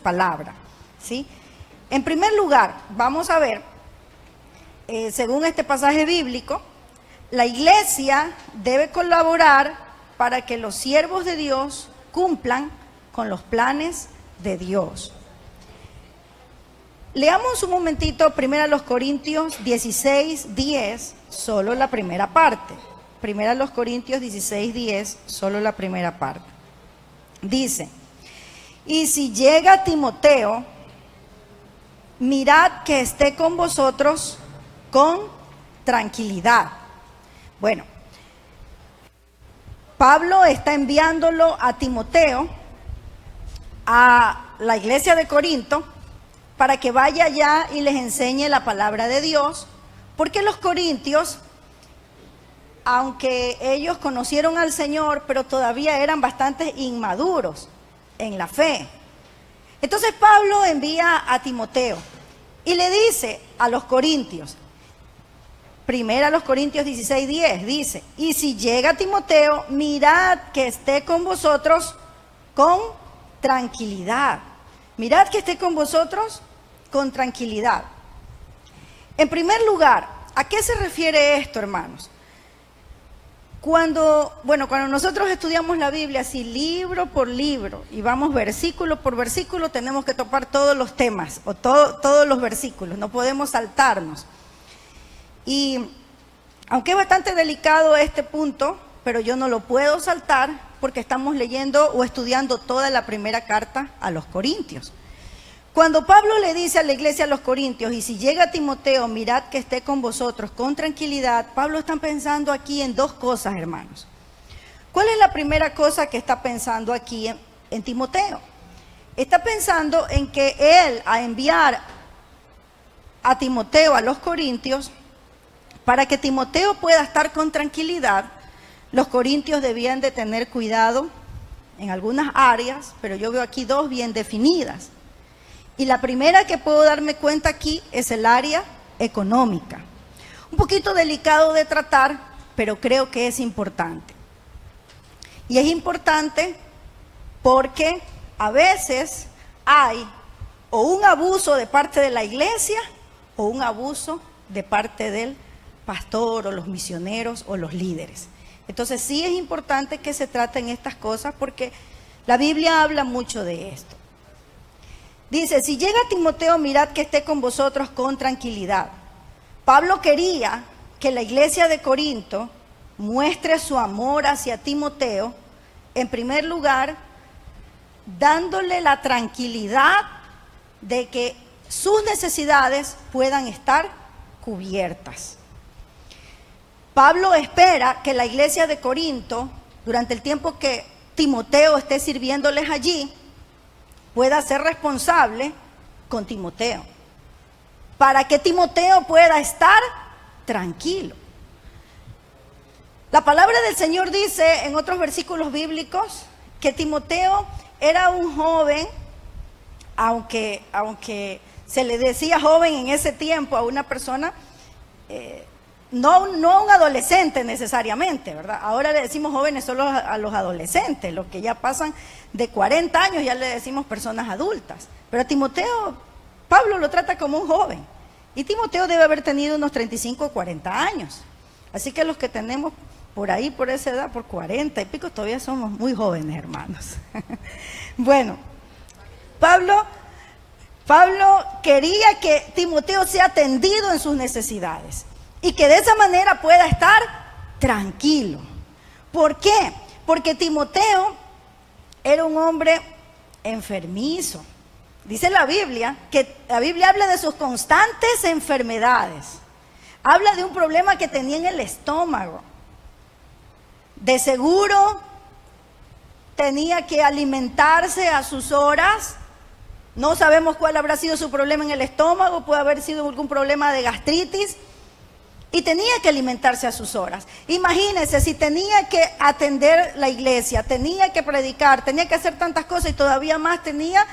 palabra, ¿sí? En primer lugar, vamos a ver, según este pasaje bíblico, la iglesia debe colaborar para que los siervos de Dios cumplan con los planes de Dios. Leamos un momentito 1 Corintios 16:10, solo la primera parte. 1 Corintios 16:10, solo la primera parte. Dice: y si llega Timoteo, mirad que esté con vosotros con tranquilidad. Bueno, Pablo está enviándolo a Timoteo a la iglesia de Corinto para que vaya allá y les enseñe la palabra de Dios, porque los corintios, aunque ellos conocieron al Señor, pero todavía eran bastante inmaduros en la fe. Entonces Pablo envía a Timoteo y le dice a los corintios, 1 Corintios 16:10, dice: y si llega Timoteo, mirad que esté con vosotros con tranquilidad. Mirad que esté con vosotros con tranquilidad. En primer lugar, ¿a qué se refiere esto, hermanos? Cuando nosotros estudiamos la Biblia así libro por libro y vamos versículo por versículo, tenemos que topar todos los temas o todos los versículos, no podemos saltarnos. Y aunque es bastante delicado este punto, pero yo no lo puedo saltar porque estamos leyendo o estudiando toda la primera carta a los Corintios. Cuando Pablo le dice a la iglesia a los Corintios, y si llega Timoteo, mirad que esté con vosotros con tranquilidad, Pablo está pensando aquí en dos cosas, hermanos. ¿Cuál es la primera cosa que está pensando aquí en Timoteo? Está pensando en que él, a enviar a Timoteo a los Corintios, para que Timoteo pueda estar con tranquilidad, los corintios debían de tener cuidado en algunas áreas, pero yo veo aquí dos bien definidas. Y la primera que puedo darme cuenta aquí es el área económica. Un poquito delicado de tratar, pero creo que es importante. Y es importante porque a veces hay o un abuso de parte de la iglesia o un abuso de parte del pastor o los misioneros o los líderes. Entonces sí es importante que se traten estas cosas porque la Biblia habla mucho de esto. Dice: si llega Timoteo, mirad que esté con vosotros con tranquilidad. Pablo quería que la iglesia de Corinto muestre su amor hacia Timoteo, en primer lugar, dándole la tranquilidad de que sus necesidades puedan estar cubiertas. Pablo espera que la iglesia de Corinto, durante el tiempo que Timoteo esté sirviéndoles allí, pueda ser responsable con Timoteo, para que Timoteo pueda estar tranquilo. La palabra del Señor dice en otros versículos bíblicos que Timoteo era un joven, aunque se le decía joven en ese tiempo a una persona, no a un adolescente necesariamente, ¿verdad? Ahora le decimos jóvenes solo a los adolescentes, los que ya pasan de 40 años ya le decimos personas adultas. Pero a Timoteo, Pablo lo trata como un joven. Y Timoteo debe haber tenido unos 35 o 40 años. Así que los que tenemos por ahí, por esa edad, por 40 y pico, todavía somos muy jóvenes, hermanos. Bueno, Pablo quería que Timoteo sea atendido en sus necesidades y que de esa manera pueda estar tranquilo. ¿Por qué? Porque Timoteo era un hombre enfermizo. Dice la Biblia que la Biblia habla de sus constantes enfermedades. Habla de un problema que tenía en el estómago. De seguro tenía que alimentarse a sus horas. No sabemos cuál habrá sido su problema en el estómago. Puede haber sido algún problema de gastritis. Y tenía que alimentarse a sus horas. Imagínense, si tenía que atender la iglesia, tenía que predicar, tenía que hacer tantas cosas y todavía más tenía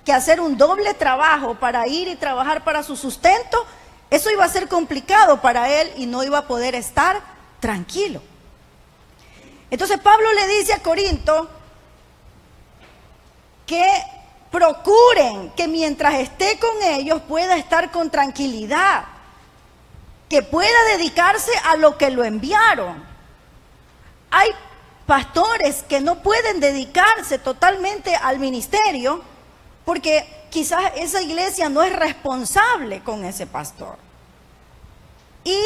que hacer un doble trabajo para ir y trabajar para su sustento, eso iba a ser complicado para él y no iba a poder estar tranquilo. Entonces Pablo le dice a Corinto que procuren que mientras esté con ellos pueda estar con tranquilidad, que pueda dedicarse a lo que lo enviaron. Hay pastores que no pueden dedicarse totalmente al ministerio porque quizás esa iglesia no es responsable con ese pastor. Y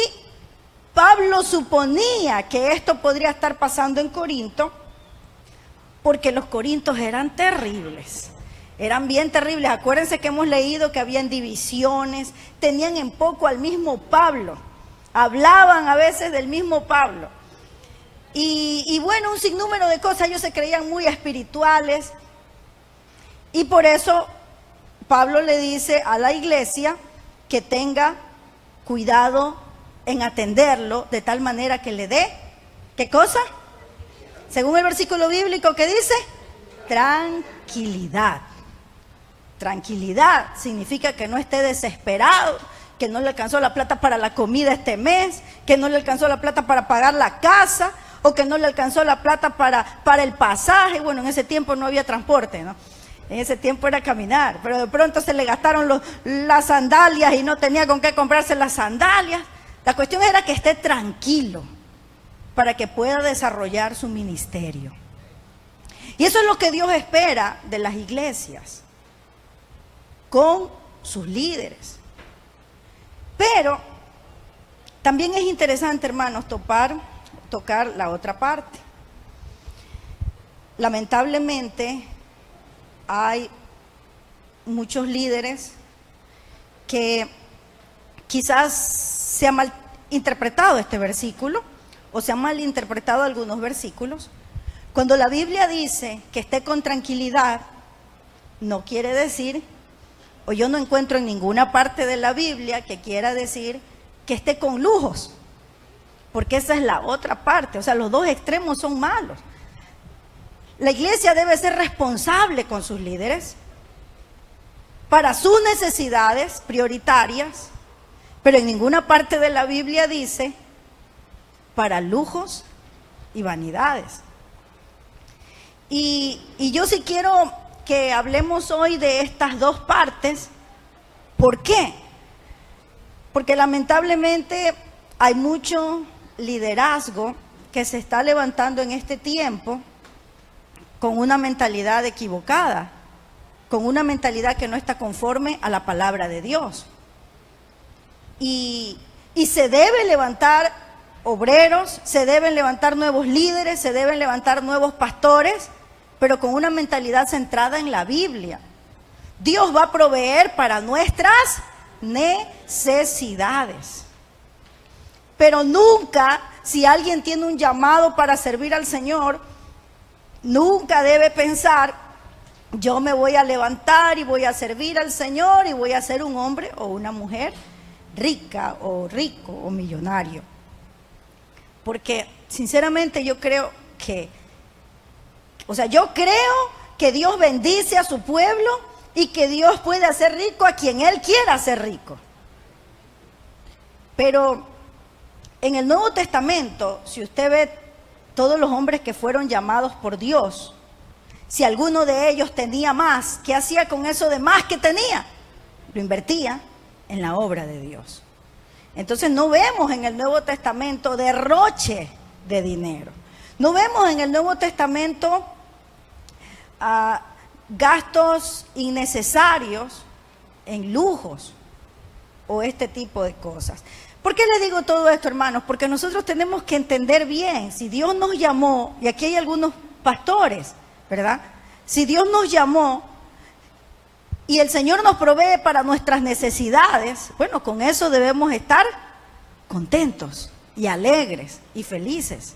Pablo suponía que esto podría estar pasando en Corinto porque los corintios eran terribles. Eran bien terribles. Acuérdense que hemos leído que habían divisiones, tenían en poco al mismo Pablo, hablaban a veces del mismo Pablo. Y bueno, un sinnúmero de cosas, ellos se creían muy espirituales. Y por eso Pablo le dice a la iglesia que tenga cuidado en atenderlo de tal manera que le dé, ¿qué cosa? Según el versículo bíblico que dice, tranquilidad. Tranquilidad significa que no esté desesperado, que no le alcanzó la plata para la comida este mes, que no le alcanzó la plata para pagar la casa, o que no le alcanzó la plata para el pasaje. Bueno, en ese tiempo no había transporte, ¿no? En ese tiempo era caminar, pero de pronto se le gastaron las sandalias y no tenía con qué comprarse las sandalias. La cuestión era que esté tranquilo para que pueda desarrollar su ministerio. Y eso es lo que Dios espera de las iglesias, con sus líderes. Pero también es interesante, hermanos, tocar la otra parte. Lamentablemente hay muchos líderes que quizás se ha mal interpretado este versículo o se han mal interpretado algunos versículos. Cuando la Biblia dice que esté con tranquilidad, no quiere decir, o yo no encuentro en ninguna parte de la Biblia que quiera decir que esté con lujos, porque esa es la otra parte. O sea, los dos extremos son malos. La iglesia debe ser responsable con sus líderes para sus necesidades prioritarias, pero en ninguna parte de la Biblia dice para lujos y vanidades. Y yo sí quiero que hablemos hoy de estas dos partes. ¿Por qué? Porque lamentablemente hay mucho liderazgo que se está levantando en este tiempo con una mentalidad equivocada, con una mentalidad que no está conforme a la palabra de Dios. Y se debe levantar obreros, se deben levantar nuevos líderes, se deben levantar nuevos pastores, pero con una mentalidad centrada en la Biblia. Dios va a proveer para nuestras necesidades. Pero nunca, si alguien tiene un llamado para servir al Señor, nunca debe pensar, yo me voy a levantar y voy a servir al Señor y voy a ser un hombre o una mujer rica o rico o millonario. Porque sinceramente yo creo que Dios bendice a su pueblo y que Dios puede hacer rico a quien Él quiera hacer rico. Pero en el Nuevo Testamento, si usted ve todos los hombres que fueron llamados por Dios, si alguno de ellos tenía más, ¿qué hacía con eso de más que tenía? Lo invertía en la obra de Dios. Entonces no vemos en el Nuevo Testamento derroche de dinero. No vemos en el Nuevo Testamento gastos innecesarios en lujos o este tipo de cosas. ¿Por qué le digo todo esto, hermanos? Porque nosotros tenemos que entender bien, si Dios nos llamó, y aquí hay algunos pastores, ¿verdad? Si Dios nos llamó y el Señor nos provee para nuestras necesidades, bueno, con eso debemos estar contentos y alegres y felices.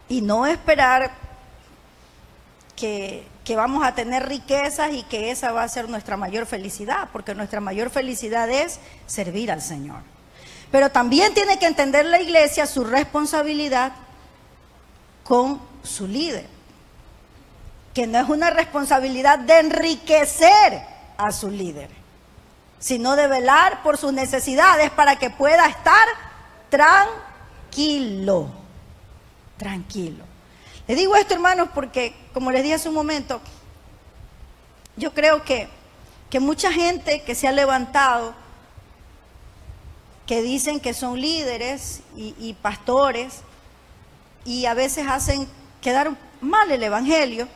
Y no esperar que vamos a tener riquezas y que esa va a ser nuestra mayor felicidad, porque nuestra mayor felicidad es servir al Señor. Pero también tiene que entender la iglesia su responsabilidad con su líder, que no es una responsabilidad de enriquecer a su líder, sino de velar por sus necesidades para que pueda estar tranquilo. Le digo esto, hermanos, porque como les dije hace un momento, yo creo que mucha gente que se ha levantado, que dicen que son líderes y pastores, y a veces hacen quedar mal el evangelio,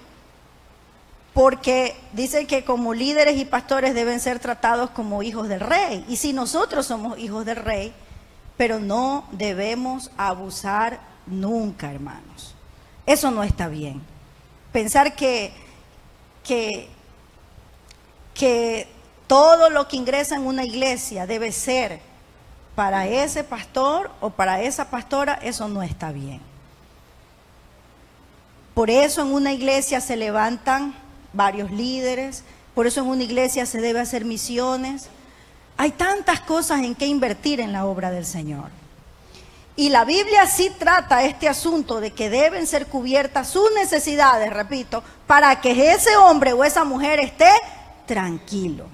porque dicen que como líderes y pastores deben ser tratados como hijos del rey. Y sí, nosotros somos hijos del rey, pero no debemos abusar nunca, hermanos. Eso no está bien. Pensar que todo lo que ingresa en una iglesia debe ser para ese pastor o para esa pastora, eso no está bien. Por eso en una iglesia se levantan varios líderes, por eso en una iglesia se debe hacer misiones. Hay tantas cosas en que invertir en la obra del Señor. Y la Biblia sí trata este asunto de que deben ser cubiertas sus necesidades, repito, para que ese hombre o esa mujer esté tranquilo.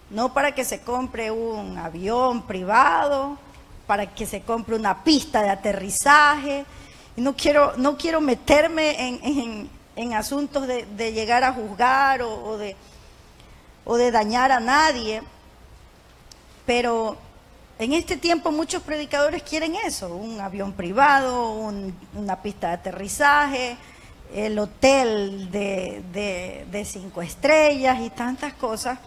No para que se compre un avión privado, para que se compre una pista de aterrizaje. Y no quiero meterme en asuntos de llegar a juzgar o de dañar a nadie, pero en este tiempo muchos predicadores quieren eso, un avión privado, una pista de aterrizaje, el hotel de 5 estrellas y tantas cosas.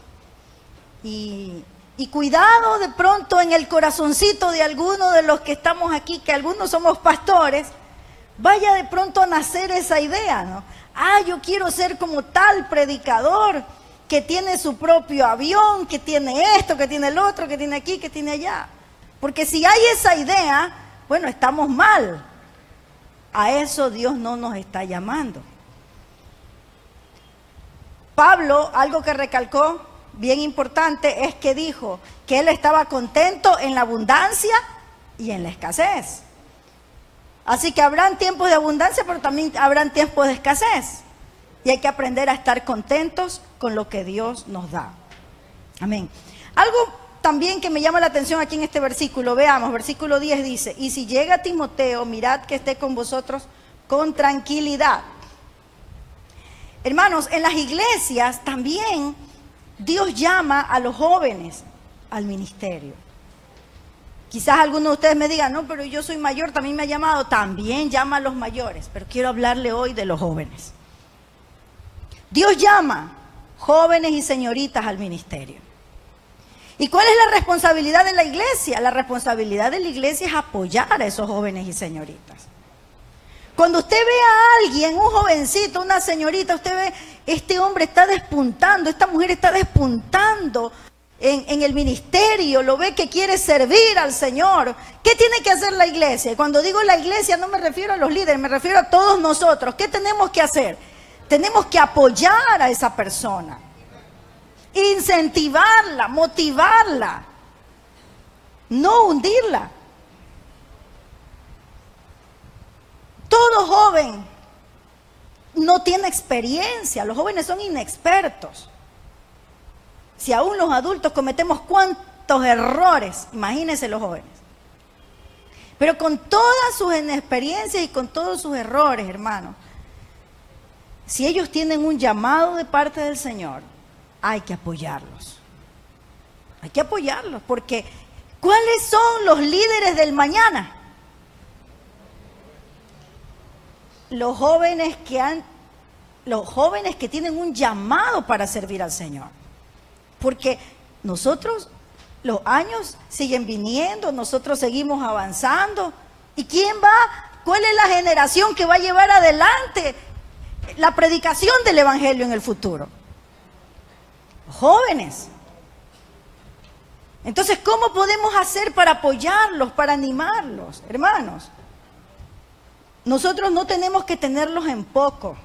Y cuidado de pronto en el corazoncito de alguno de los que estamos aquí, que algunos somos pastores, vaya de pronto a nacer esa idea, ¿no? Yo quiero ser como tal predicador que tiene su propio avión, que tiene esto, que tiene el otro, que tiene aquí, que tiene allá. Porque si hay esa idea, bueno, estamos mal. A eso Dios no nos está llamando. Pablo, algo que recalcó bien importante, es que dijo que él estaba contento en la abundancia y en la escasez. Así que habrán tiempos de abundancia, pero también habrán tiempos de escasez. Y hay que aprender a estar contentos con lo que Dios nos da. Amén. Algo también que me llama la atención aquí en este versículo, veamos, versículo 10 dice: y si llega Timoteo, mirad que esté con vosotros con tranquilidad. Hermanos, en las iglesias también Dios llama a los jóvenes al ministerio. Quizás algunos de ustedes me digan, no, pero yo soy mayor, también me ha llamado. También llama a los mayores, pero quiero hablarle hoy de los jóvenes. Dios llama jóvenes y señoritas al ministerio. ¿Y cuál es la responsabilidad de la iglesia? La responsabilidad de la iglesia es apoyar a esos jóvenes y señoritas. Cuando usted ve a alguien, un jovencito, una señorita, usted ve, este hombre está despuntando, esta mujer está despuntando en el ministerio, lo ve que quiere servir al Señor. ¿Qué tiene que hacer la iglesia? Y cuando digo la iglesia no me refiero a los líderes, me refiero a todos nosotros. ¿Qué tenemos que hacer? Tenemos que apoyar a esa persona, incentivarla, motivarla, no hundirla. Todo joven no tiene experiencia, los jóvenes son inexpertos. Si aún los adultos cometemos cuántos errores, imagínense los jóvenes. Pero con todas sus inexperiencias y con todos sus errores, hermanos, si ellos tienen un llamado de parte del Señor, hay que apoyarlos. Hay que apoyarlos, porque ¿cuáles son los líderes del mañana? Los jóvenes que tienen un llamado para servir al Señor. Porque nosotros, los años siguen viniendo, nosotros seguimos avanzando. ¿Y quién va? ¿Cuál es la generación que va a llevar adelante la predicación del evangelio en el futuro? Los jóvenes. Entonces, ¿cómo podemos hacer para apoyarlos, para animarlos, hermanos? Nosotros no tenemos que tenerlos en poco,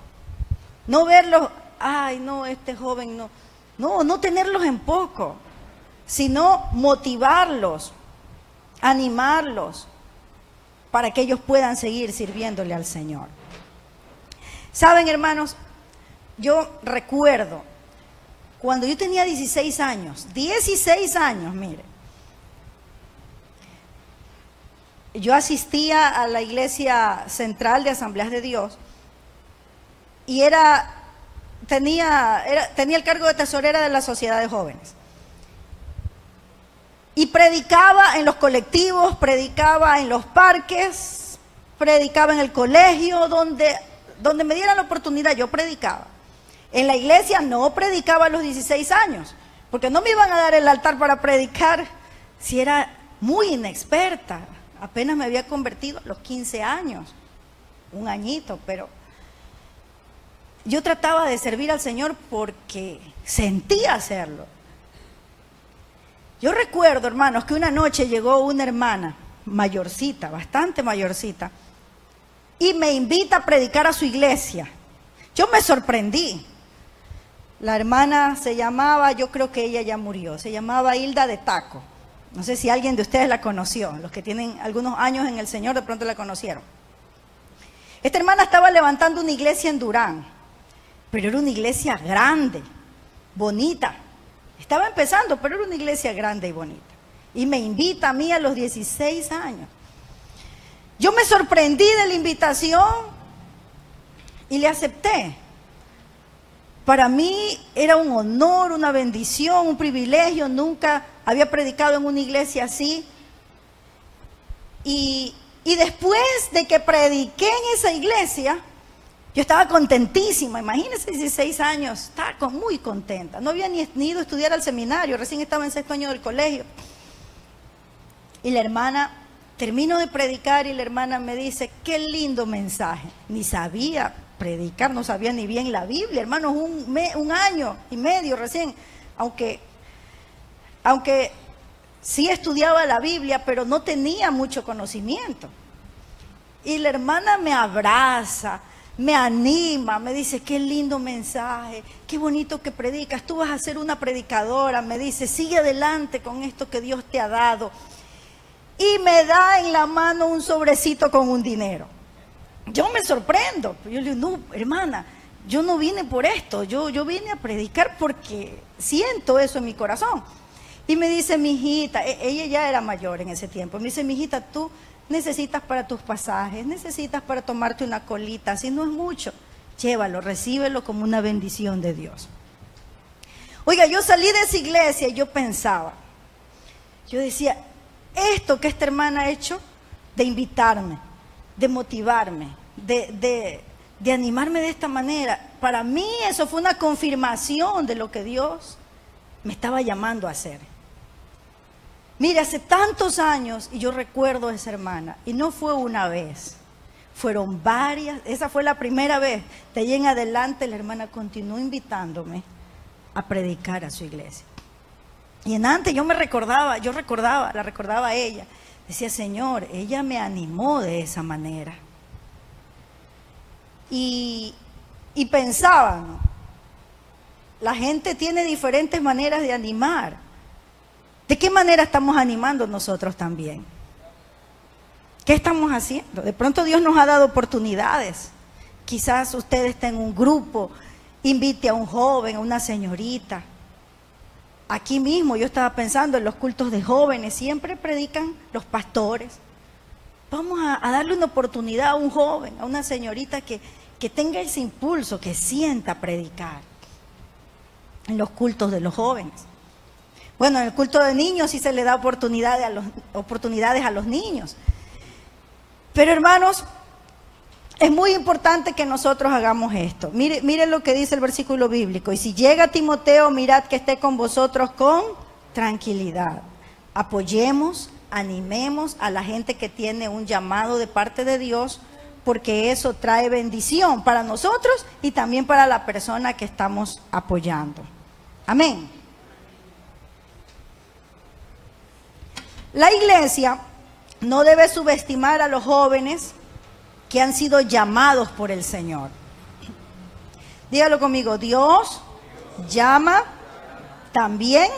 no verlos, ay no, este joven no tenerlos en poco, sino motivarlos, animarlos, para que ellos puedan seguir sirviéndole al Señor. Saben, hermanos, yo recuerdo, cuando yo tenía 16 años, mire, yo asistía a la iglesia central de Asambleas de Dios y era tenía el cargo de tesorera de la sociedad de jóvenes. Y predicaba en los colectivos, predicaba en los parques, predicaba en el colegio, donde me dieran la oportunidad, yo predicaba. En la iglesia no predicaba a los 16 años, porque no me iban a dar el altar para predicar si era muy inexperta. Apenas me había convertido a los 15 años, un añito, pero yo trataba de servir al Señor porque sentía hacerlo. Yo recuerdo, hermanos, que una noche llegó una hermana mayorcita, bastante mayorcita, y me invita a predicar a su iglesia. Yo me sorprendí. La hermana se llamaba, yo creo que ella ya murió, se llamaba Hilda de Taco. No sé si alguien de ustedes la conoció, los que tienen algunos años en el Señor de pronto la conocieron. Esta hermana estaba levantando una iglesia en Durán, pero era una iglesia grande, bonita. Estaba empezando, pero era una iglesia grande y bonita. Y me invita a mí a los 16 años. Yo me sorprendí de la invitación y le acepté. Para mí era un honor, una bendición, un privilegio. Nunca había predicado en una iglesia así. Y después de que prediqué en esa iglesia, yo estaba contentísima. Imagínense, 16 años, estaba muy contenta. No había ni ido a estudiar al seminario, recién estaba en sexto año del colegio. Y la hermana, termino de predicar y la hermana me dice, qué lindo mensaje. Ni sabía predicar, no sabía ni bien la Biblia, hermanos, un año y medio recién, aunque sí estudiaba la Biblia, pero no tenía mucho conocimiento. Y la hermana me abraza, me anima, me dice, qué lindo mensaje, qué bonito que predicas, tú vas a ser una predicadora, me dice, sigue adelante con esto que Dios te ha dado. Y me da en la mano un sobrecito con un dinero. Yo me sorprendo, yo le digo, no, hermana, yo no vine por esto, yo vine a predicar porque siento eso en mi corazón. Y me dice, mi hijita, ella ya era mayor en ese tiempo, me dice, mi hijita, tú necesitas para tus pasajes, necesitas para tomarte una colita, si no es mucho, llévalo, recíbelo como una bendición de Dios. Oiga, yo salí de esa iglesia y yo pensaba, yo decía, esto que esta hermana ha hecho, de invitarme, de motivarme, de animarme de esta manera, para mí eso fue una confirmación de lo que Dios me estaba llamando a hacer. Mire, hace tantos años, y yo recuerdo a esa hermana, y no fue una vez, fueron varias, esa fue la primera vez. De ahí en adelante la hermana continuó invitándome a predicar a su iglesia. Y en antes la recordaba a ella, decía, Señor, ella me animó de esa manera. Y pensaba, ¿no? La gente tiene diferentes maneras de animar. ¿De qué manera estamos animando nosotros también? ¿Qué estamos haciendo? De pronto Dios nos ha dado oportunidades. Quizás usted está en un grupo, invite a un joven, a una señorita. Aquí mismo yo estaba pensando en los cultos de jóvenes, siempre predican los pastores. Vamos a darle una oportunidad a un joven, a una señorita que tenga ese impulso, que sienta predicar en los cultos de los jóvenes. Bueno, en el culto de niños sí se le da oportunidades a los niños. Pero hermanos, es muy importante que nosotros hagamos esto. Mire lo que dice el versículo bíblico. Y si llega Timoteo, mirad que esté con vosotros con tranquilidad. Apoyemos, animemos a la gente que tiene un llamado de parte de Dios, porque eso trae bendición para nosotros y también para la persona que estamos apoyando. Amén. La iglesia no debe subestimar a los jóvenes que han sido llamados por el Señor. Dígalo conmigo, Dios llama también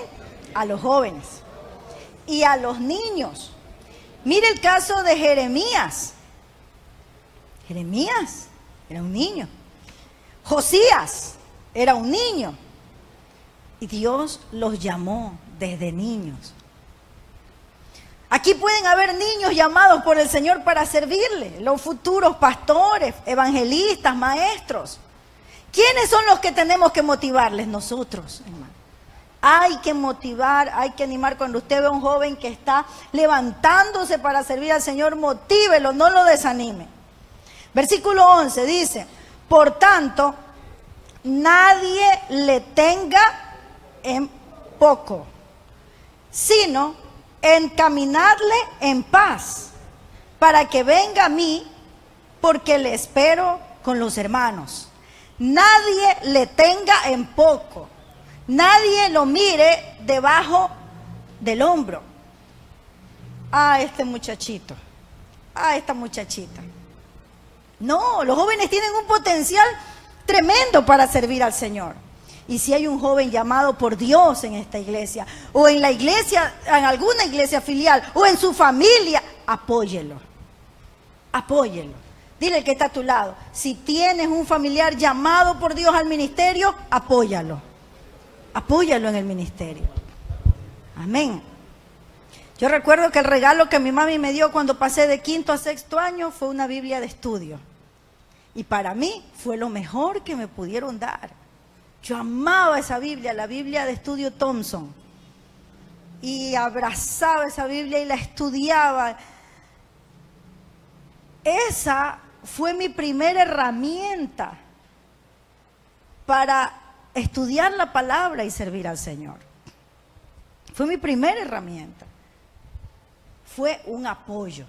a los jóvenes y a los niños. Mire el caso de Jeremías. Jeremías era un niño. Josías era un niño. Y Dios los llamó desde niños. Aquí pueden haber niños llamados por el Señor para servirle, los futuros pastores, evangelistas, maestros. ¿Quiénes son los que tenemos que motivarles? Nosotros, hermano. Hay que motivar, hay que animar. Cuando usted ve a un joven que está levantándose para servir al Señor, motívelo, no lo desanime. Versículo 11 dice, por tanto, nadie le tenga en poco, sino encaminadle en paz, para que venga a mí, porque le espero con los hermanos. Nadie le tenga en poco. Nadie lo mire debajo del hombro. Este muchachito, esta muchachita. No, los jóvenes tienen un potencial tremendo para servir al Señor. Y si hay un joven llamado por Dios en esta iglesia, o en la iglesia, en alguna iglesia filial, o en su familia, apóyelo. Apóyelo. Dile al que está a tu lado, si tienes un familiar llamado por Dios al ministerio, apóyalo. Apóyalo en el ministerio. Amén. Yo recuerdo que el regalo que mi mami me dio cuando pasé de 5º a 6º año fue una Biblia de estudio. Y para mí fue lo mejor que me pudieron dar. Yo amaba esa Biblia, la Biblia de estudio Thompson. Y abrazaba esa Biblia y la estudiaba. Esa fue mi primera herramienta para estudiar la palabra y servir al Señor. Fue mi primera herramienta. Fue un apoyo.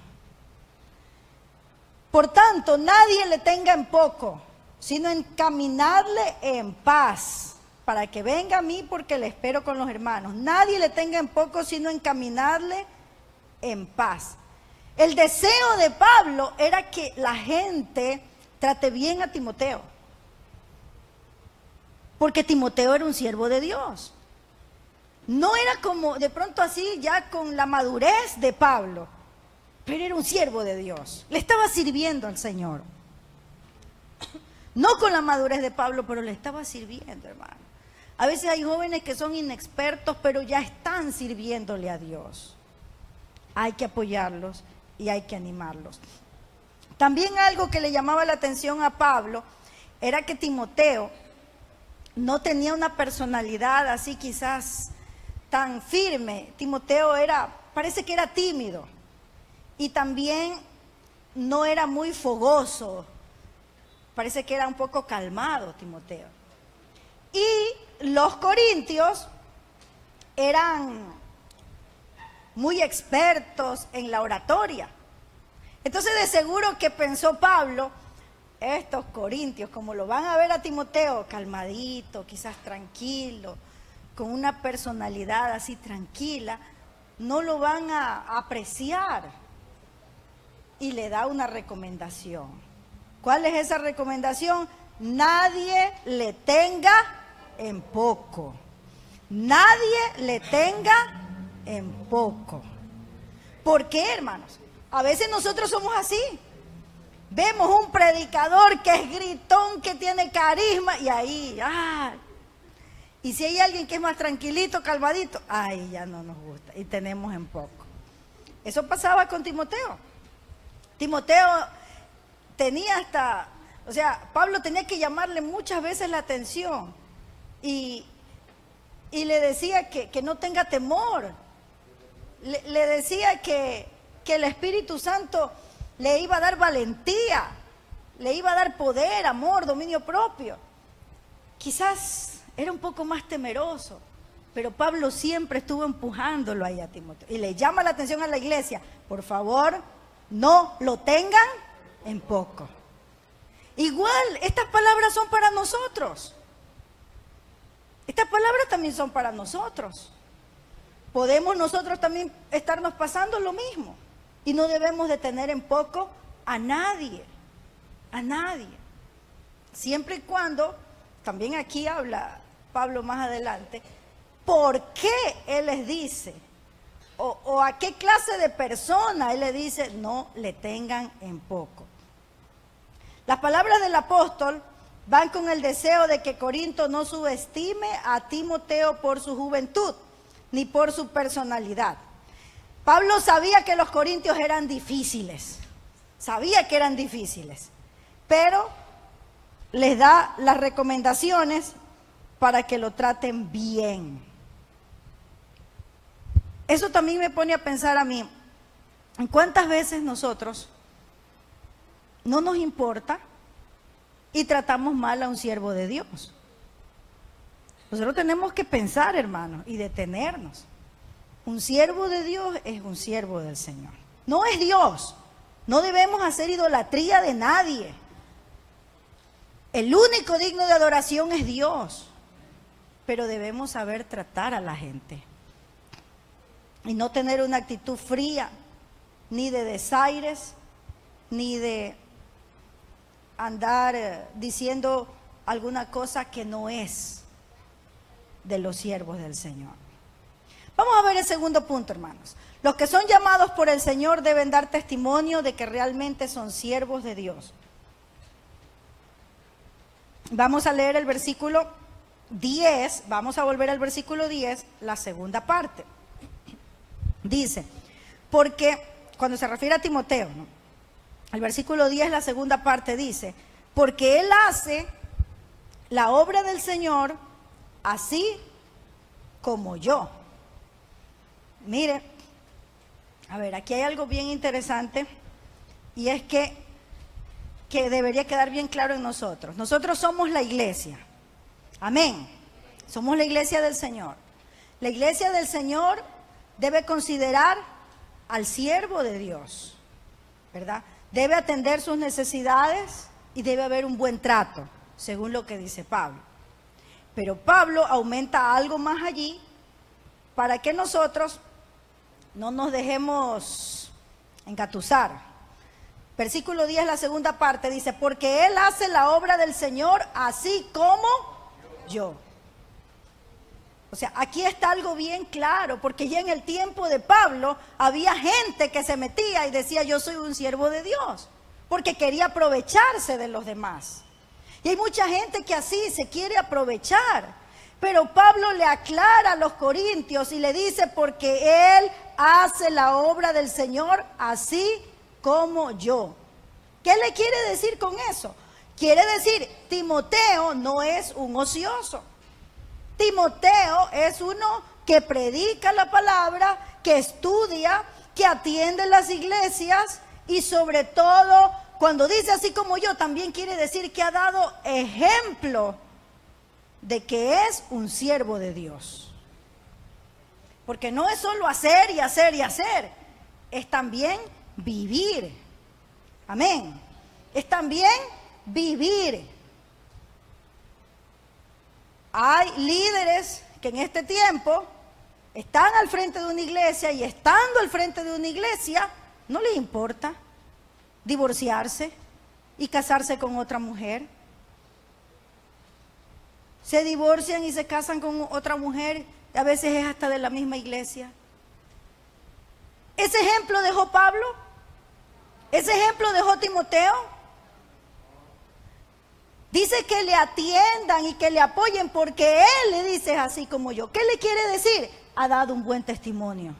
Por tanto, nadie le tenga en poco, sino encaminarle en paz, para que venga a mí, porque le espero con los hermanos. Nadie le tenga en poco, sino encaminarle en paz. El deseo de Pablo era que la gente trate bien a Timoteo, porque Timoteo era un siervo de Dios. No era como de pronto así ya con la madurez de Pablo, pero era un siervo de Dios. Le estaba sirviendo al Señor. No con la madurez de Pablo, pero le estaba sirviendo, hermano. A veces hay jóvenes que son inexpertos, pero ya están sirviéndole a Dios. Hay que apoyarlos y hay que animarlos. También algo que le llamaba la atención a Pablo era que Timoteo no tenía una personalidad así quizás tan firme. Timoteo parece que era tímido y también no era muy fogoso. Parece que era un poco calmado Timoteo. Y los corintios eran muy expertos en la oratoria. Entonces de seguro que pensó Pablo, estos corintios, como lo van a ver a Timoteo, calmadito, quizás tranquilo, con una personalidad así tranquila, no lo van a apreciar. Y le da una recomendación. ¿Cuál es esa recomendación? Nadie le tenga en poco. Nadie le tenga en poco. ¿Por qué, hermanos? A veces nosotros somos así. Vemos un predicador que es gritón, que tiene carisma, y ahí, y si hay alguien que es más tranquilito, calmadito, ya no nos gusta y tenemos en poco. Eso pasaba con Timoteo. Timoteo tenía Pablo tenía que llamarle muchas veces la atención y le decía que no tenga temor. Le decía que el Espíritu Santo le iba a dar valentía, le iba a dar poder, amor, dominio propio. Quizás era un poco más temeroso, pero Pablo siempre estuvo empujándolo ahí a Timoteo. Y le llama la atención a la iglesia, por favor, no lo tengan en poco. Igual, estas palabras son para nosotros. Estas palabras también son para nosotros. Podemos nosotros también estarnos pasando lo mismo. Y no debemos de tener en poco a nadie. A nadie. Siempre y cuando, también aquí habla Pablo más adelante, ¿por qué él les dice? O a qué clase de persona él le dice, no le tengan en poco. Las palabras del apóstol van con el deseo de que Corinto no subestime a Timoteo por su juventud, ni por su personalidad. Pablo sabía que los corintios eran difíciles, sabía que eran difíciles, pero les da las recomendaciones para que lo traten bien. Eso también me pone a pensar a mí, ¿en cuántas veces nosotros no nos importa y tratamos mal a un siervo de Dios? Nosotros tenemos que pensar, hermanos, y detenernos. Un siervo de Dios es un siervo del Señor. No es Dios. No debemos hacer idolatría de nadie. El único digno de adoración es Dios. Pero debemos saber tratar a la gente. Y no tener una actitud fría, ni de desaires, ni de andar diciendo alguna cosa que no es de los siervos del Señor. Vamos a ver el segundo punto, hermanos. Los que son llamados por el Señor deben dar testimonio de que realmente son siervos de Dios. Vamos a leer el versículo 10, vamos a volver al versículo 10, la segunda parte. Dice, porque cuando se refiere a Timoteo, ¿no? El versículo 10, la segunda parte dice, porque él hace la obra del Señor así como yo. Mire, a ver, aquí hay algo bien interesante y es que debería quedar bien claro en nosotros. Nosotros somos la iglesia. Amén. Somos la iglesia del Señor. La iglesia del Señor debe considerar al siervo de Dios, ¿verdad? Debe atender sus necesidades y debe haber un buen trato, según lo que dice Pablo. Pero Pablo aumenta algo más allí para que nosotros no nos dejemos engatusar. Versículo 10, la segunda parte, dice, porque él hace la obra del Señor así como yo. O sea, aquí está algo bien claro, porque ya en el tiempo de Pablo había gente que se metía y decía, yo soy un siervo de Dios, porque quería aprovecharse de los demás. Y hay mucha gente que así se quiere aprovechar, pero Pablo le aclara a los corintios y le dice, porque él hace la obra del Señor así como yo. ¿Qué le quiere decir con eso? Quiere decir, Timoteo no es un ocioso. Timoteo es uno que predica la palabra, que estudia, que atiende las iglesias y sobre todo, cuando dice así como yo, también quiere decir que ha dado ejemplo de que es un siervo de Dios. Porque no es solo hacer y hacer y hacer, es también vivir. Amén. Es también vivir. Hay líderes que en este tiempo están al frente de una iglesia y estando al frente de una iglesia no les importa divorciarse y casarse con otra mujer. Se divorcian y se casan con otra mujer, a veces es hasta de la misma iglesia. Ese ejemplo dejó Pablo, ese ejemplo dejó Timoteo. Dice que le atiendan y que le apoyen porque él le dice así como yo. ¿Qué le quiere decir? Ha dado un buen testimonio.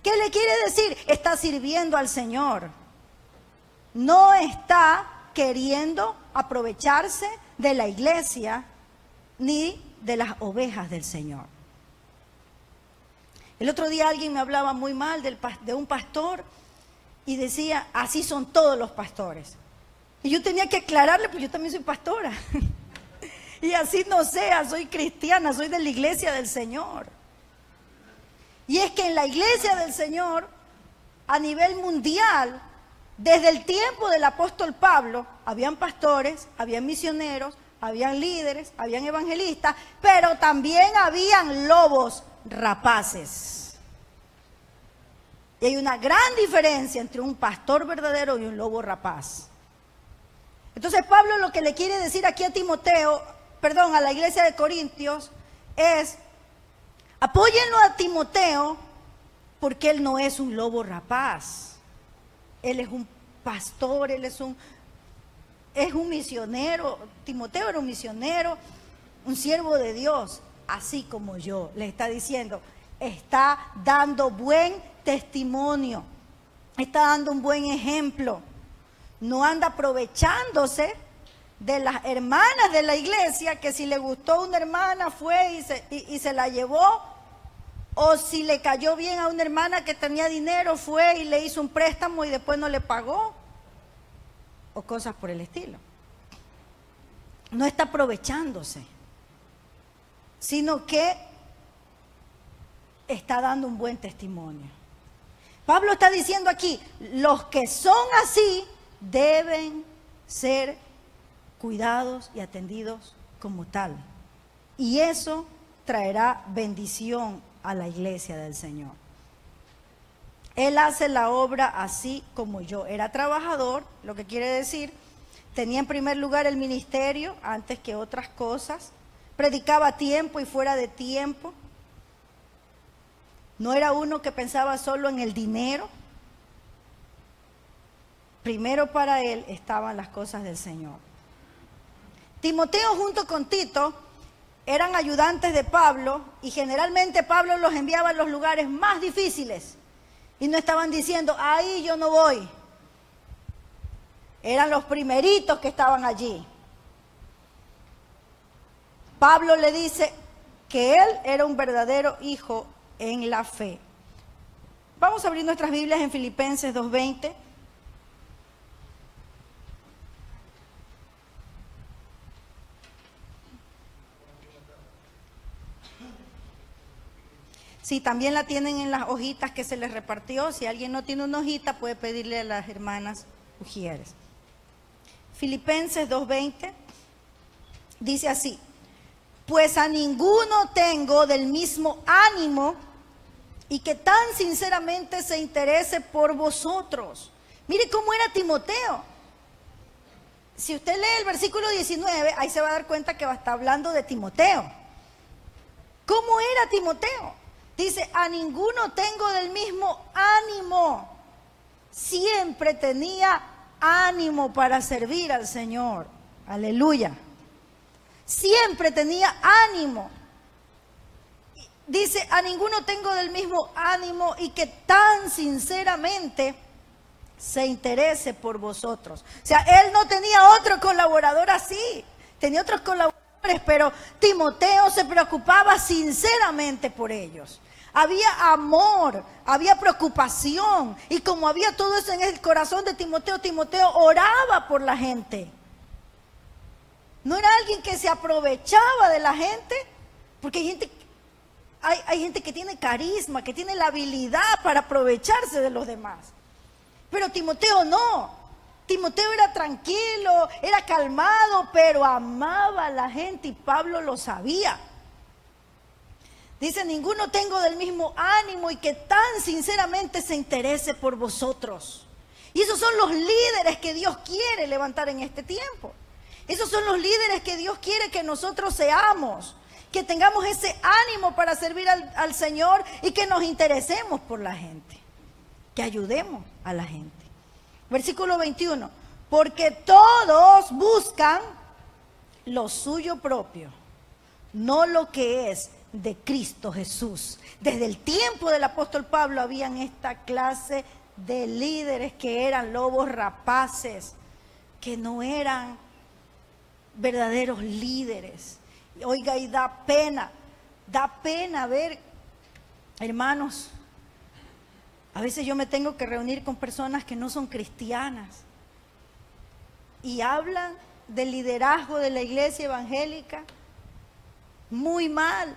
¿Qué le quiere decir? Está sirviendo al Señor. No está queriendo aprovecharse de la iglesia ni de las ovejas del Señor. El otro día alguien me hablaba muy mal de un pastor y decía, así son todos los pastores. Y yo tenía que aclararle, pues yo también soy pastora. Y así no sea, soy cristiana, soy de la iglesia del Señor. Y es que en la iglesia del Señor, a nivel mundial, desde el tiempo del apóstol Pablo, habían pastores, habían misioneros, habían líderes, habían evangelistas, pero también habían lobos rapaces. Y hay una gran diferencia entre un pastor verdadero y un lobo rapaz. Entonces Pablo lo que le quiere decir aquí a a la iglesia de Corintios es, apóyenlo a Timoteo porque él no es un lobo rapaz. Él es un pastor, él es un misionero. Timoteo era un misionero, un siervo de Dios, así como yo. Le está diciendo, está dando buen testimonio, está dando un buen ejemplo. No anda aprovechándose de las hermanas de la iglesia, que si le gustó una hermana fue y se la llevó, o si le cayó bien a una hermana que tenía dinero, fue y le hizo un préstamo y después no le pagó, o cosas por el estilo. No está aprovechándose, sino que está dando un buen testimonio. Pablo está diciendo aquí, los que son así deben ser cuidados y atendidos como tal. Y eso traerá bendición a la iglesia del Señor. Él hace la obra así como yo. Era trabajador, lo que quiere decir, tenía en primer lugar el ministerio antes que otras cosas. Predicaba a tiempo y fuera de tiempo. No era uno que pensaba solo en el dinero. Primero para él estaban las cosas del Señor. Timoteo junto con Tito eran ayudantes de Pablo y generalmente Pablo los enviaba a los lugares más difíciles y no estaban diciendo, ahí yo no voy. Eran los primeritos que estaban allí. Pablo le dice que él era un verdadero hijo en la fe. Vamos a abrir nuestras Biblias en Filipenses 2:20. Sí, también la tienen en las hojitas que se les repartió. Si alguien no tiene una hojita, puede pedirle a las hermanas Ujieres. Filipenses 2:20 dice así: pues a ninguno tengo del mismo ánimo y que tan sinceramente se interese por vosotros. Mire cómo era Timoteo. Si usted lee el versículo 19, ahí se va a dar cuenta que va a estar hablando de Timoteo. ¿Cómo era Timoteo? Dice, a ninguno tengo del mismo ánimo. Siempre tenía ánimo para servir al Señor. Aleluya. Siempre tenía ánimo. Dice, a ninguno tengo del mismo ánimo y que tan sinceramente se interese por vosotros. O sea, él no tenía otro colaborador así. Tenía otros colaboradores, pero Timoteo se preocupaba sinceramente por ellos. Había amor, había preocupación. Y como había todo eso en el corazón de Timoteo, Timoteo oraba por la gente. No era alguien que se aprovechaba de la gente, porque hay gente que tiene carisma, que tiene la habilidad para aprovecharse de los demás. Pero Timoteo no. Timoteo era tranquilo, era calmado, pero amaba a la gente y Pablo lo sabía. Dice, ninguno tengo del mismo ánimo y que tan sinceramente se interese por vosotros. Y esos son los líderes que Dios quiere levantar en este tiempo. Esos son los líderes que Dios quiere que nosotros seamos, que tengamos ese ánimo para servir al Señor y que nos interesemos por la gente, que ayudemos a la gente. Versículo 21, porque todos buscan lo suyo propio, no lo que es de Cristo Jesús. Desde el tiempo del apóstol Pablo habían esta clase de líderes que eran lobos rapaces, que no eran verdaderos líderes. Oiga, y da pena ver, hermanos, a veces yo me tengo que reunir con personas que no son cristianas y hablan del liderazgo de la iglesia evangélica muy mal.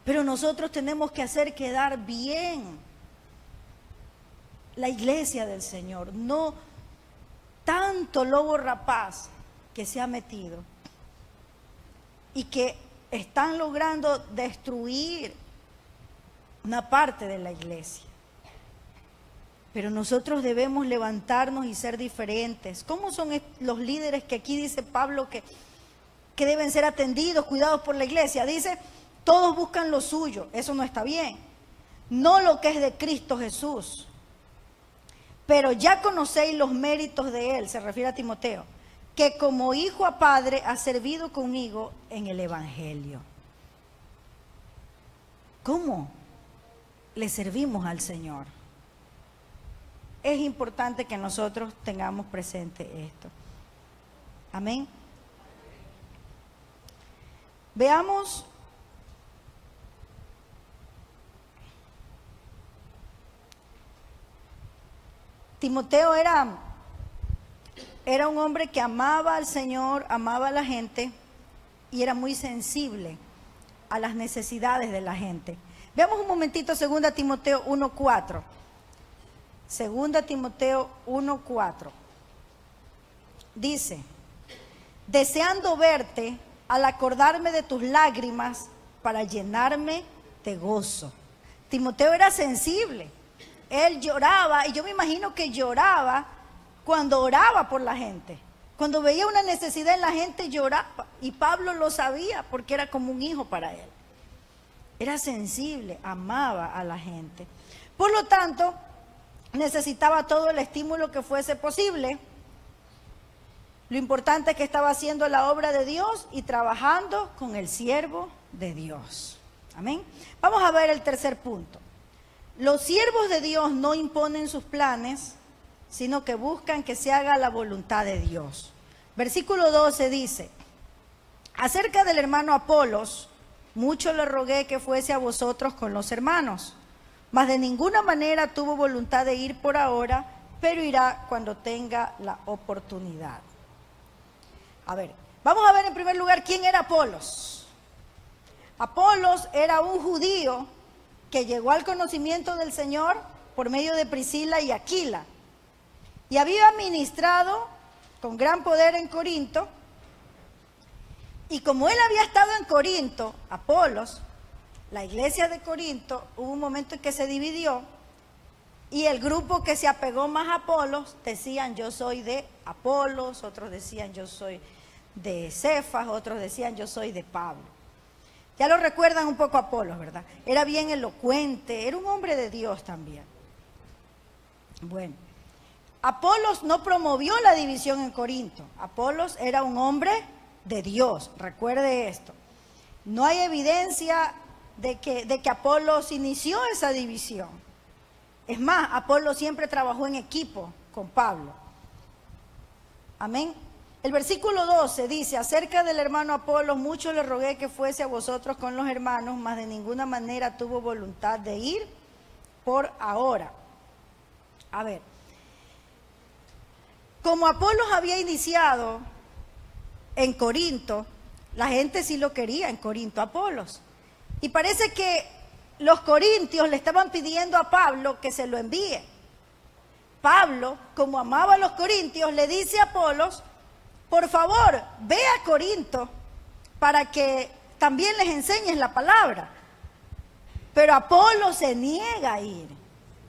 Pero nosotros tenemos que hacer quedar bien la iglesia del Señor, no tanto lobo rapaz que se ha metido y que están logrando destruir una parte de la iglesia. Pero nosotros debemos levantarnos y ser diferentes. ¿Cómo son los líderes que aquí dice Pablo que deben ser atendidos, cuidados por la iglesia? Dice, todos buscan lo suyo. Eso no está bien. No lo que es de Cristo Jesús. Pero ya conocéis los méritos de él, se refiere a Timoteo, que como hijo a padre ha servido conmigo en el evangelio. ¿Cómo le servimos al Señor? Es importante que nosotros tengamos presente esto. Amén. Veamos Timoteo era un hombre que amaba al Señor, amaba a la gente y era muy sensible a las necesidades de la gente. Veamos un momentito 2 Timoteo 1:4. 2 Timoteo 1:4. Dice: deseando verte al acordarme de tus lágrimas para llenarme de gozo. Timoteo era sensible. Él lloraba, y yo me imagino que lloraba cuando oraba por la gente. Cuando veía una necesidad en la gente, lloraba. Y Pablo lo sabía porque era como un hijo para él. Era sensible, amaba a la gente. Por lo tanto, necesitaba todo el estímulo que fuese posible. Lo importante es que estaba haciendo la obra de Dios y trabajando con el siervo de Dios. Amén. Vamos a ver el tercer punto. Los siervos de Dios no imponen sus planes, sino que buscan que se haga la voluntad de Dios. Versículo 12 dice: acerca del hermano Apolos, mucho le rogué que fuese a vosotros con los hermanos, mas de ninguna manera tuvo voluntad de ir por ahora, pero irá cuando tenga la oportunidad. A ver, vamos a ver en primer lugar quién era Apolos. Apolos era un judío que llegó al conocimiento del Señor por medio de Priscila y Aquila, y había ministrado con gran poder en Corinto. Y como él había estado en Corinto, Apolos, la iglesia de Corinto, hubo un momento en que se dividió, y el grupo que se apegó más a Apolos decían: yo soy de Apolos, otros decían: yo soy de Cefas, otros decían: yo soy de Pablo. Ya lo recuerdan un poco a Apolos, ¿verdad? Era bien elocuente, era un hombre de Dios también. Bueno, Apolos no promovió la división en Corinto. Apolos era un hombre de Dios, recuerde esto. No hay evidencia de que Apolos inició esa división. Es más, Apolos siempre trabajó en equipo con Pablo. Amén. El versículo 12 dice: acerca del hermano Apolos, mucho le rogué que fuese a vosotros con los hermanos, mas de ninguna manera tuvo voluntad de ir por ahora. A ver, como Apolos había iniciado en Corinto, la gente sí lo quería en Corinto, Apolos. Y parece que los corintios le estaban pidiendo a Pablo que se lo envíe. Pablo, como amaba a los corintios, le dice a Apolos: por favor, ve a Corinto para que también les enseñes la palabra. Pero Apolos se niega a ir.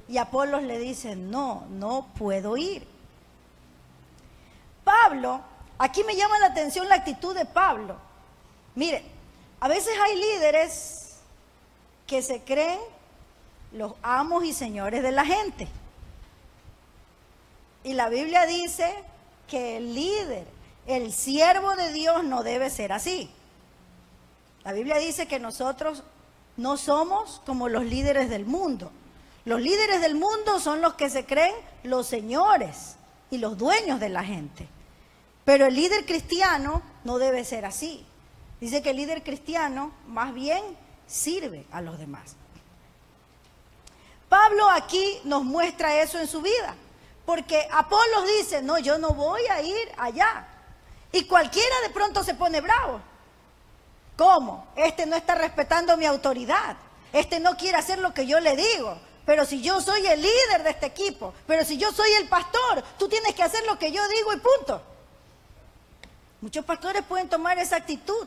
Y Apolos le dice: no, no puedo ir. Pablo, aquí me llama la atención la actitud de Pablo. Mire, a veces hay líderes que se creen los amos y señores de la gente. Y la Biblia dice que el líder, el siervo de Dios, no debe ser así. La Biblia dice que nosotros no somos como los líderes del mundo. Los líderes del mundo son los que se creen los señores y los dueños de la gente. Pero el líder cristiano no debe ser así. Dice que el líder cristiano más bien sirve a los demás. Pablo aquí nos muestra eso en su vida, porque Apolos dice: no, yo no voy a ir allá. Y cualquiera de pronto se pone bravo. ¿Cómo? Este no está respetando mi autoridad. Este no quiere hacer lo que yo le digo. Pero si yo soy el líder de este equipo, pero si yo soy el pastor, tú tienes que hacer lo que yo digo y punto. Muchos pastores pueden tomar esa actitud.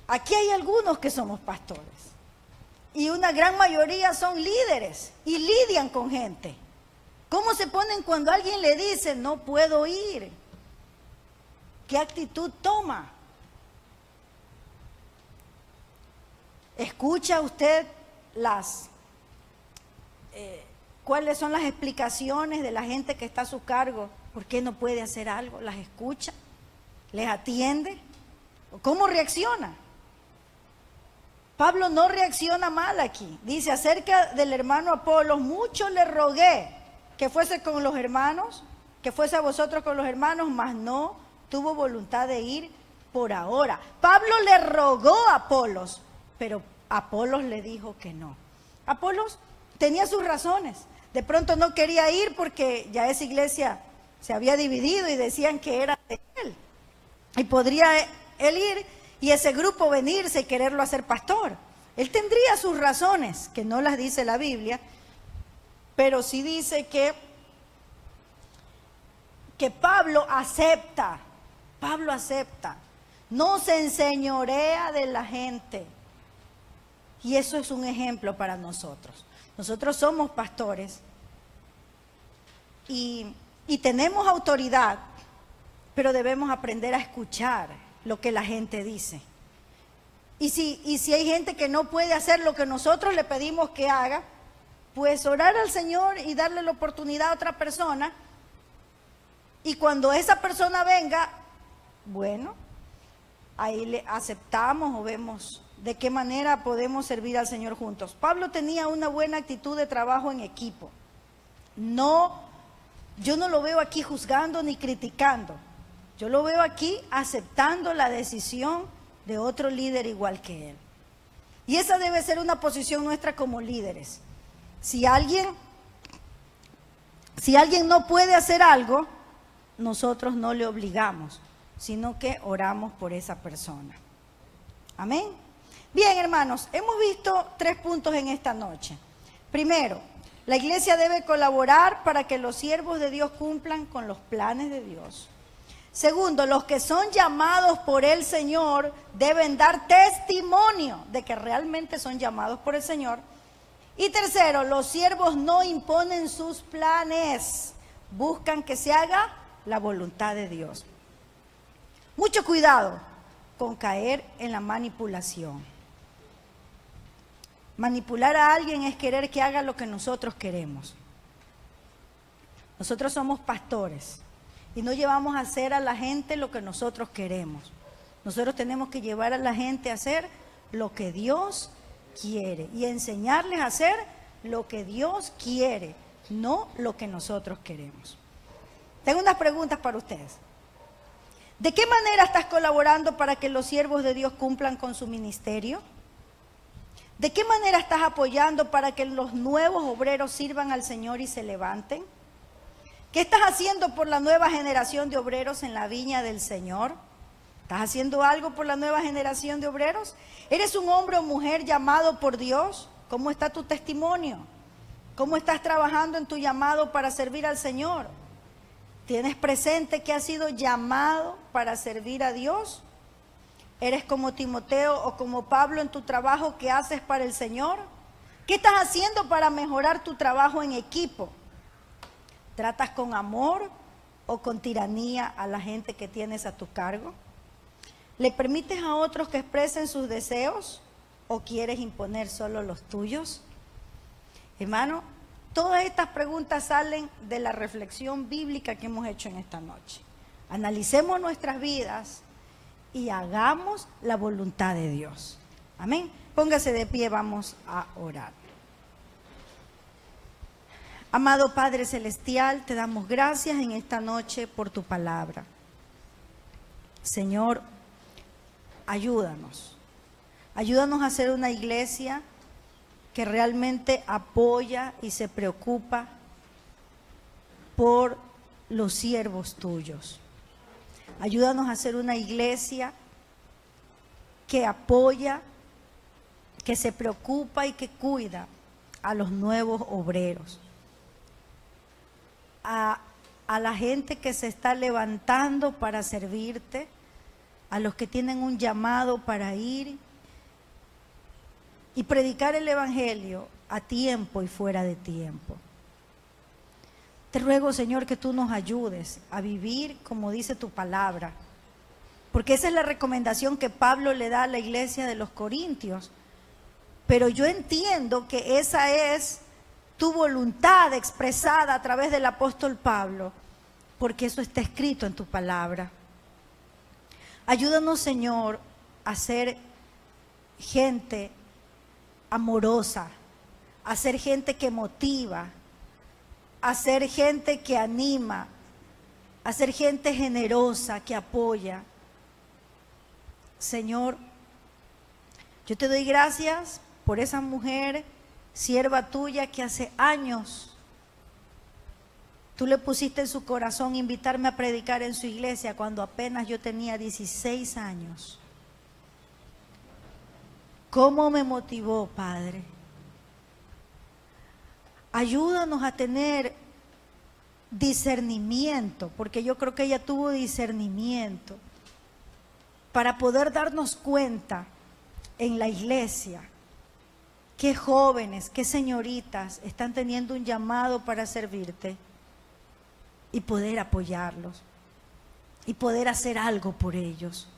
Aquí hay algunos que somos pastores. Y una gran mayoría son líderes y lidian con gente. ¿Cómo se ponen cuando alguien le dice: no puedo ir? ¿Qué actitud toma? ¿Escucha usted cuáles son las explicaciones de la gente que está a su cargo? ¿Por qué no puede hacer algo? ¿Las escucha? ¿Les atiende? ¿Cómo reacciona? Pablo no reacciona mal aquí. Dice: acerca del hermano Apolos, mucho le rogué que fuese con los hermanos, que fuese a vosotros con los hermanos, mas no tuvo voluntad de ir por ahora. Pablo le rogó a Apolos, pero Apolos le dijo que no. Apolos tenía sus razones. De pronto no quería ir porque ya esa iglesia se había dividido y decían que era de él. Y podría él ir y ese grupo venirse y quererlo hacer pastor. Él tendría sus razones, que no las dice la Biblia, pero sí dice que Pablo acepta, no se enseñorea de la gente. Y eso es un ejemplo para nosotros. Nosotros somos pastores y tenemos autoridad, pero debemos aprender a escuchar lo que la gente dice. Y si hay gente que no puede hacer lo que nosotros le pedimos que haga, pues orar al Señor y darle la oportunidad a otra persona. Y cuando esa persona venga, bueno, ahí le aceptamos o vemos de qué manera podemos servir al Señor juntos. Pablo tenía una buena actitud de trabajo en equipo. Yo no lo veo aquí juzgando ni criticando. Yo lo veo aquí aceptando la decisión de otro líder igual que él. Y esa debe ser una posición nuestra como líderes. Si alguien no puede hacer algo, nosotros no le obligamos, sino que oramos por esa persona. Amén. Bien, hermanos, hemos visto 3 puntos en esta noche. Primero, la iglesia debe colaborar para que los siervos de Dios cumplan con los planes de Dios. Segundo, los que son llamados por el Señor deben dar testimonio de que realmente son llamados por el Señor. Y tercero, los siervos no imponen sus planes, buscan que se haga la voluntad de Dios. Mucho cuidado con caer en la manipulación. Manipular a alguien es querer que haga lo que nosotros queremos. Nosotros somos pastores y no llevamos a hacer a la gente lo que nosotros queremos. Nosotros tenemos que llevar a la gente a hacer lo que Dios quiere y enseñarles a hacer lo que Dios quiere, no lo que nosotros queremos. Tengo unas preguntas para ustedes. ¿De qué manera estás colaborando para que los siervos de Dios cumplan con su ministerio? ¿De qué manera estás apoyando para que los nuevos obreros sirvan al Señor y se levanten? ¿Qué estás haciendo por la nueva generación de obreros en la viña del Señor? ¿Estás haciendo algo por la nueva generación de obreros? ¿Eres un hombre o mujer llamado por Dios? ¿Cómo está tu testimonio? ¿Cómo estás trabajando en tu llamado para servir al Señor? ¿Tienes presente que has sido llamado para servir a Dios? ¿Eres como Timoteo o como Pablo en tu trabajo que haces para el Señor? ¿Qué estás haciendo para mejorar tu trabajo en equipo? ¿Tratas con amor o con tiranía a la gente que tienes a tu cargo? ¿Le permites a otros que expresen sus deseos o quieres imponer solo los tuyos? Hermano, todas estas preguntas salen de la reflexión bíblica que hemos hecho en esta noche. Analicemos nuestras vidas y hagamos la voluntad de Dios. Amén. Póngase de pie, vamos a orar. Amado Padre Celestial, te damos gracias en esta noche por tu palabra. Señor, ayúdanos. Ayúdanos a ser una iglesia que realmente apoya y se preocupa por los siervos tuyos. Ayúdanos a ser una iglesia que apoya, que se preocupa y que cuida a los nuevos obreros, a la gente que se está levantando para servirte, a los que tienen un llamado para ir y predicar el evangelio a tiempo y fuera de tiempo. Te ruego, Señor, que tú nos ayudes a vivir como dice tu palabra, porque esa es la recomendación que Pablo le da a la iglesia de los Corintios. Pero yo entiendo que esa es tu voluntad expresada a través del apóstol Pablo, porque eso está escrito en tu palabra. Ayúdanos, Señor, a ser gente amorosa, a ser gente que motiva, a ser gente que anima, a ser gente generosa que apoya. Señor, yo te doy gracias por esa mujer, sierva tuya, que hace años tú le pusiste en su corazón invitarme a predicar en su iglesia cuando apenas yo tenía 16 años. ¿Cómo me motivó, Padre? Ayúdanos a tener discernimiento, porque yo creo que ella tuvo discernimiento para poder darnos cuenta en la iglesia qué jóvenes, qué señoritas están teniendo un llamado para servirte y poder apoyarlos y poder hacer algo por ellos.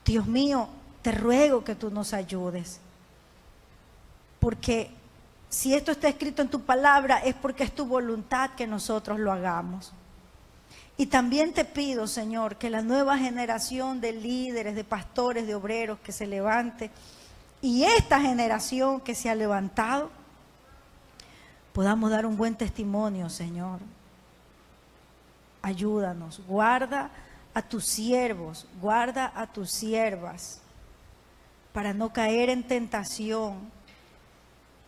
Dios mío, te ruego que tú nos ayudes, porque si esto está escrito en tu palabra es porque es tu voluntad que nosotros lo hagamos. Y también te pido, Señor, que la nueva generación de líderes, de pastores, de obreros que se levante, y esta generación que se ha levantado, podamos dar un buen testimonio, Señor. Ayúdanos, guarda a tus siervos, guarda a tus siervas, para no caer en tentación,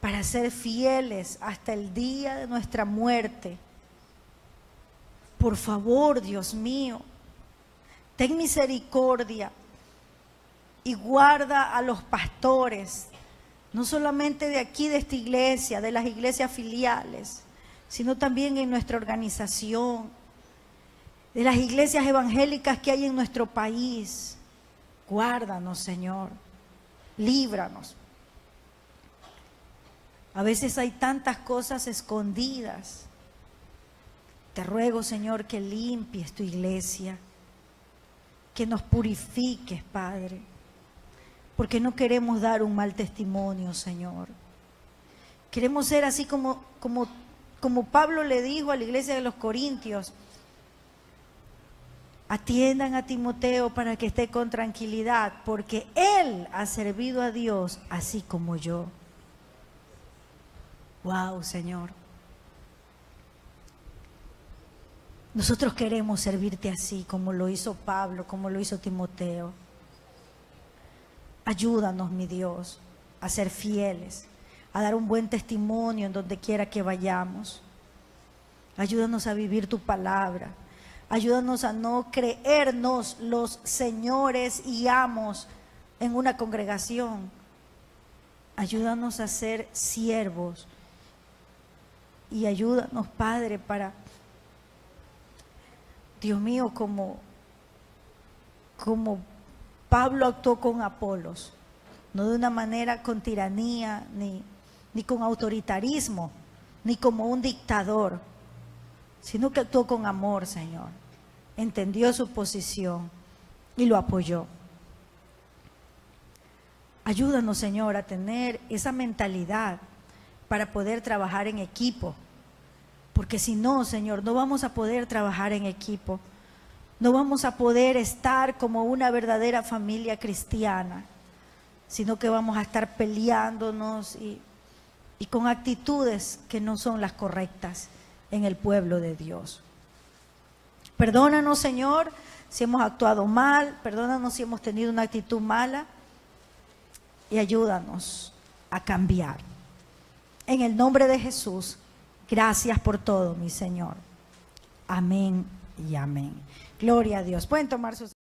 para ser fieles hasta el día de nuestra muerte. Por favor, Dios mío, ten misericordia y guarda a los pastores, no solamente de aquí, de esta iglesia, de las iglesias filiales, sino también en nuestra organización, de las iglesias evangélicas que hay en nuestro país. Guárdanos, Señor, líbranos. A veces hay tantas cosas escondidas. Te ruego, Señor, que limpies tu iglesia, que nos purifiques, Padre, porque no queremos dar un mal testimonio, Señor. Queremos ser así como Pablo le dijo a la iglesia de los Corintios: atiendan a Timoteo para que esté con tranquilidad, porque él ha servido a Dios así como yo. Wow, Señor. Nosotros queremos servirte así como lo hizo Pablo, como lo hizo Timoteo. Ayúdanos, mi Dios, a ser fieles, a dar un buen testimonio en donde quiera que vayamos. Ayúdanos a vivir tu palabra. Ayúdanos a no creernos los señores y amos en una congregación. Ayúdanos a ser siervos. Y ayúdanos, Padre, para, Dios mío, como Pablo actuó con Apolos, no de una manera con tiranía, ni con autoritarismo, ni como un dictador, sino que actuó con amor, Señor. Entendió su posición y lo apoyó. Ayúdanos, Señor, a tener esa mentalidad para poder trabajar en equipo. Porque si no, Señor, no vamos a poder trabajar en equipo. No vamos a poder estar como una verdadera familia cristiana, sino que vamos a estar peleándonos y con actitudes que no son las correctas en el pueblo de Dios. Perdónanos, Señor, si hemos actuado mal, perdónanos si hemos tenido una actitud mala, y ayúdanos a cambiar. En el nombre de Jesús, gracias por todo, mi Señor. Amén y amén. Gloria a Dios. Pueden tomar sus